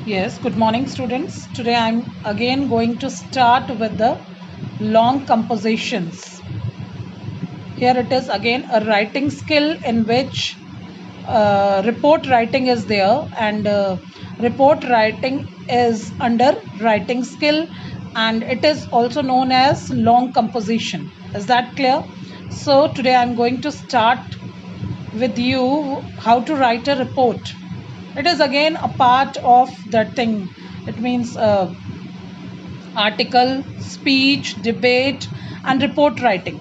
Yes, good morning, students. Today I'm again going to start with the long compositions. Here it is again a writing skill in which report writing is there, and report writing is under writing skill, and it is also known as long composition. Is that clear? So today I'm going to start with you how to write a report. It is again a part of that thing. It means article, speech, debate, and report writing.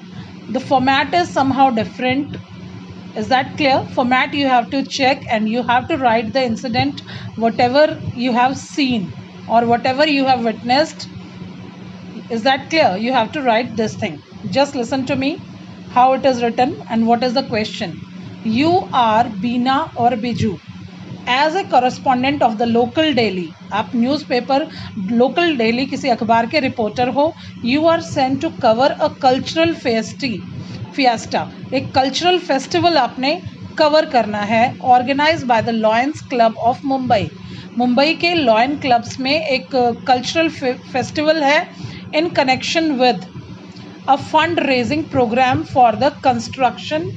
The format is somehow different. Is that clear? Format you have to check, and you have to write the incident, whatever you have seen or whatever you have witnessed. Is that clear? You have to write this thing. Just listen to me how it is written and what is the question. You are Beena or Biju. As a correspondent of the local daily, आप newspaper local daily किसी अखबार के reporter हो, you are sent to cover a cultural fiesta, एक cultural festival आपने cover करना है, organise by the lions club of Mumbai. Mumbai के लॉयन क्लब्स में एक कल्चरल फेस्टिवल है in connection with a fund raising programme for the construction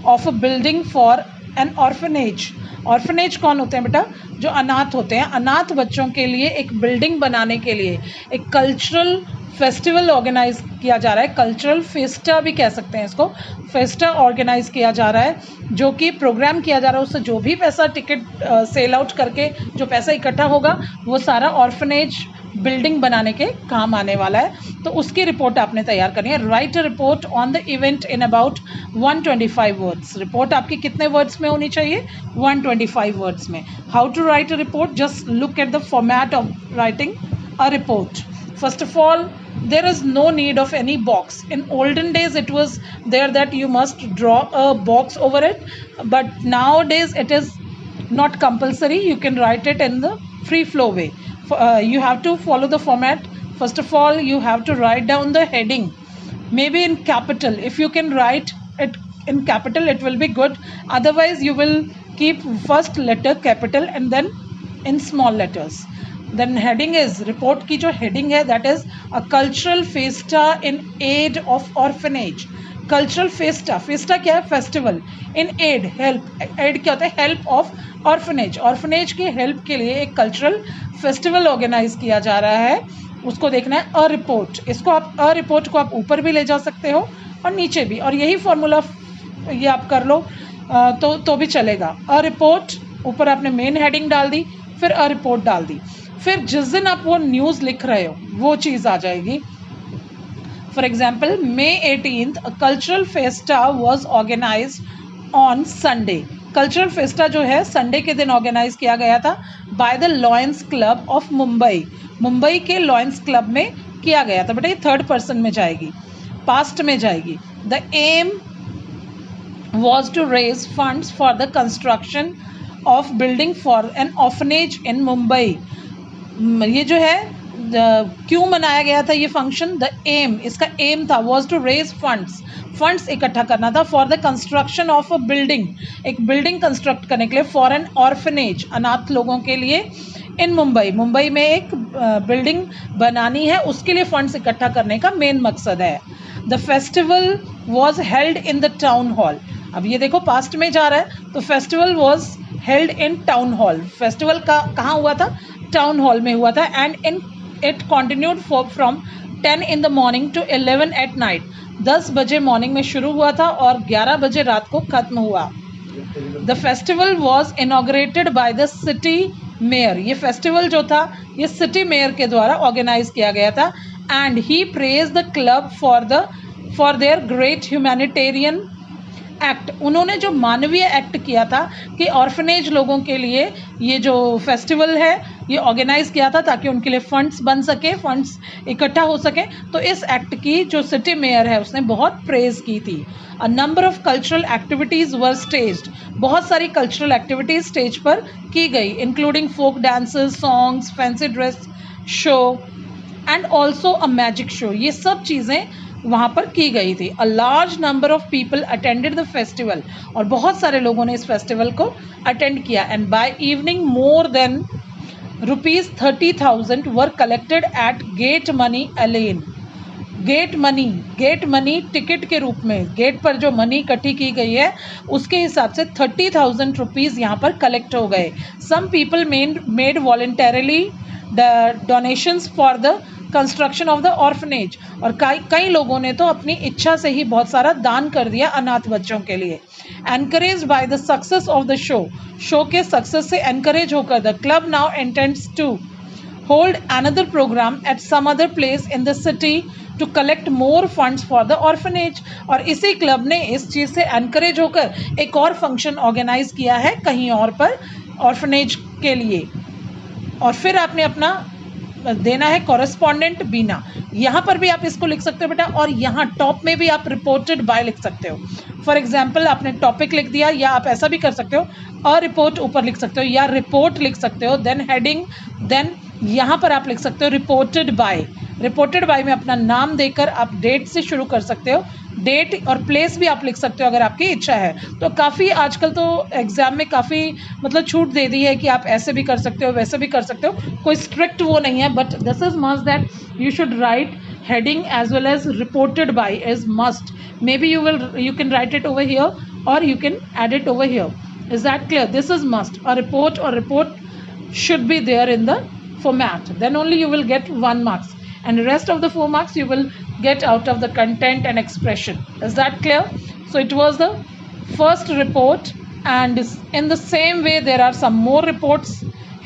of a building for an orphanage. Orphanage कौन होते हैं बेटा? जो अनाथ होते हैं. अनाथ बच्चों के लिए एक बिल्डिंग बनाने के लिए एक कल्चरल फेस्टिवल ऑर्गेनाइज किया जा रहा है. कल्चरल फेस्टा भी कह सकते हैं इसको. फेस्टा ऑर्गेनाइज किया जा रहा है, जो कि प्रोग्राम किया जा रहा है. उससे जो भी पैसा टिकट सेल आउट करके जो पैसा इकट्ठा होगा वो सारा ऑर्फनेज बिल्डिंग बनाने के काम आने वाला है. तो उसकी रिपोर्ट आपने तैयार करनी है. Write a report on the event in about 125 words. Report आपकी कितने वर्ड्स में होनी चाहिए? 125 वर्ड्स में. How to write a report? Just look at the format of writing a report. First of all, there is no need of any box. In olden days, it was there that you must draw a box over it, but nowadays it is not compulsory. You can write it in the free flow way. You have to follow the format. First of all, you have to write down the heading, maybe in capital. If you can write it in capital, it will be good. Otherwise, you will keep first letter capital and then in small letters. Then heading is, report की जो heading है, that is a cultural festa in aid of orphanage. Cultural Festa. Festa क्या है? Festival. In aid, help. Add क्या होता है? Help of orphanage. Orphanage की help के लिए एक कल्चरल फेस्टिवल ऑर्गेनाइज किया जा रहा है. उसको देखना है. अ रिपोर्ट, इसको आप अ रिपोर्ट को आप ऊपर भी ले जा सकते हो और नीचे भी, और यही फॉर्मूला ये आप कर लो तो भी चलेगा. अ रिपोर्ट, ऊपर आपने मेन हेडिंग डाल दी, फिर अ रिपोर्ट डाल दी. फिर जिस दिन आप वो न्यूज़ लिख रहे हो वो चीज़ आ जाएगी. For example, May 18th a cultural festa was organized on Sunday. Cultural Festa जो है संडे के दिन ऑर्गेनाइज किया गया था bye the lions club of Mumbai. Mumbai के लॉयंस क्लब में किया गया था. बेटा ये थर्ड पर्सन में जाएगी, पास्ट में जाएगी. The aim was to raise funds for the construction of building for an orphanage in Mumbai. ये जो है क्यों मनाया गया था ये फंक्शन? द एम, इसका एम था, वॉज टू रेज फंड्स इकट्ठा करना था for the construction of a building, एक बिल्डिंग कंस्ट्रक्ट करने के लिए, फॉर एन ऑर्फनेज, अनाथ लोगों के लिए, इन मुंबई. मुंबई में एक बिल्डिंग बनानी है, उसके लिए फंड्स इकट्ठा करने का मेन मकसद है. The festival was held in the town hall. अब ये देखो पास्ट में जा रहा है, तो festival was held in town hall. Festival का कहाँ हुआ था? टाउन हॉल में हुआ था. And in it continued from 10 in the morning to 11 at night. 10 बजे मॉर्निंग में शुरू हुआ था और 11 बजे रात को खत्म हुआ. The festival was inaugurated by the city mayor. ये फेस्टिवल जो था ये सिटी मेयर के द्वारा ऑर्गेनाइज किया गया था. And he praise the club for their great humanitarian act. उन्होंने जो मानवीय एक्ट किया था कि ऑर्फनेज लोगों के लिए ये जो फेस्टिवल है ये ऑर्गेनाइज किया था ताकि उनके लिए फंड्स बन सके, फंड्स इकट्ठा हो सके. तो इस एक्ट की जो सिटी मेयर है उसने बहुत प्रेज की थी. A number of cultural activities were staged. बहुत सारी कल्चरल एक्टिविटीज़ स्टेज पर की गई, including folk dances, songs, fancy dress show and also a magic show. ये सब चीज़ें वहाँ पर की गई थी. A large number of people attended the festival. और बहुत सारे लोगों ने इस फेस्टिवल को अटेंड किया. And by evening more than rupees 30,000 were collected at gate money alone. Get money ticket के रूप में, गेट पर जो मनी इकट्ठी की गई है उसके हिसाब से 30,000 रुपीज़ यहाँ पर कलेक्ट हो गए. Some people made voluntarily donations for the construction of the orphanage. और कई लोगों ने तो अपनी इच्छा से ही बहुत सारा दान कर दिया अनाथ बच्चों के लिए. Encourage by the success of the show के सक्सेस से एनकरेज होकर the club now intends to hold another program at some other place in the city to collect more funds for the orphanage. और इसी club ने इस चीज़ से encourage होकर एक और फंक्शन ऑर्गेनाइज किया है कहीं और पर ऑर्फनेज के लिए. और फिर आपने अपना देना है कॉरेस्पॉन्डेंट बीना. यहाँ पर भी आप इसको लिख सकते हो बेटा, और यहाँ टॉप में भी आप रिपोर्टेड बाय लिख सकते हो. फॉर एग्जाम्पल आपने टॉपिक लिख दिया, या आप ऐसा भी कर सकते हो और रिपोर्ट ऊपर लिख सकते हो, या रिपोर्ट लिख सकते हो, देन हेडिंग, देन यहाँ पर आप लिख सकते हो रिपोर्टेड बाय. रिपोर्टेड बाय में अपना नाम देकर आप डेट से शुरू कर सकते हो. डेट और प्लेस भी आप लिख सकते हो अगर आपकी इच्छा है. तो काफ़ी आजकल तो एग्ज़ाम में काफ़ी मतलब छूट दे दी है कि आप ऐसे भी कर सकते हो, वैसे भी कर सकते हो. कोई स्ट्रिक्ट वो नहीं है, but this is must that you should write heading as well as reported by is must. Maybe you can write it over here or you can add it over here. Is that clear? This is must. A report or report should be there in the format. Then only you will get 1 marks, and the rest of the 4 marks you will get out of the content and expression. Is that clear? So it was the first report, and in the same way there are some more reports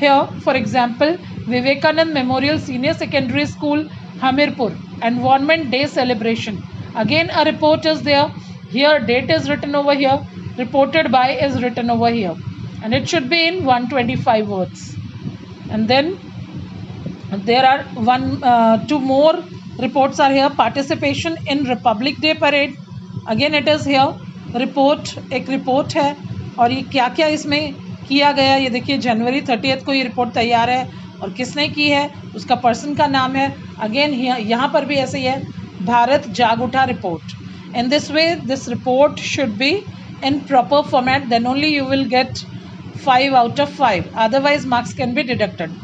here. For example, Vivekanand Memorial Senior Secondary School, Hamirpur, Environment Day celebration. Again a report is there. Here date is written over here, reported by is written over here, and it should be in 125 words. And then there are 2 more reports are here. Participation in Republic Day parade. Again it is here. Report एक report है, और ये क्या क्या इसमें किया गया ये देखिए. जनवरी 30 को ये रिपोर्ट तैयार है, और किसने की है उसका पर्सन का नाम है. अगेन यहाँ पर भी ऐसे ही है, Bharat Jaag Utha report. In this way this report should be in proper format, then only you will get 5 out of 5. Otherwise marks can be deducted.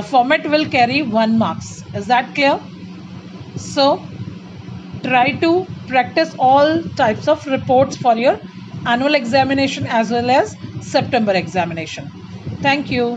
Format will carry 1 marks. Is that clear? So try to practice all types of reports for your annual examination as well as September examination. Thank you.